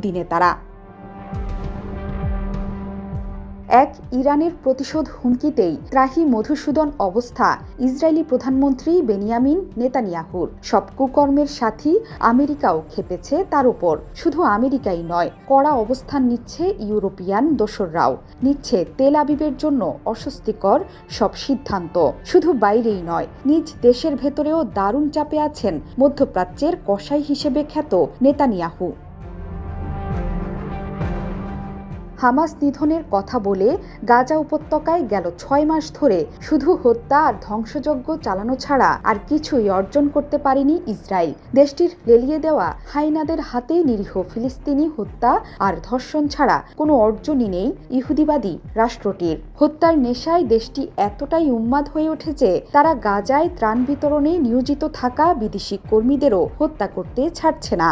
দিনে তারা। এক ইরানের প্রতিশোধ হুমকিতেই ত্রাহি মধুসূদন অবস্থা ইসরায়েলি প্রধানমন্ত্রী বেনিয়ামিন নেতানিয়াহুর। সব কুকর্মের সাথী আমেরিকাও খেপেছে তার উপর। শুধু আমেরিকাই নয়, কড়া অবস্থান নিচ্ছে ইউরোপিয়ান দোসররাও। নিচ্ছে তেল আবিবের জন্য অস্বস্তিকর সব সিদ্ধান্ত। শুধু বাইরেই নয়, নিজ দেশের ভেতরেও দারুণ চাপে আছেন মধ্যপ্রাচ্যের কসাই হিসেবে খ্যাত নেতানিয়াহু। হামাস নিধনের কথা বলে গাজা উপত্যকায় গেল ৬ মাস ধরে শুধু হত্যা আর ধ্বংসযজ্ঞ চালানো ছাড়া আর কিছুই অর্জন করতে পারেনি ইসরায়েল। দেশটির লেলিয়ে দেওয়া হাইনাদের হাতে নিরীহ ফিলিস্তিনি হত্যা আর ধর্ষণ ছাড়া কোনো অর্জনই নেই ইহুদিবাদী রাষ্ট্রটির। হত্যার নেশায় দেশটি এতটাই উন্মাদ হয়ে উঠেছে তারা গাজায় ত্রাণ বিতরণে নিয়োজিত থাকা বিদেশি কর্মীদেরও হত্যা করতে ছাড়ছে না।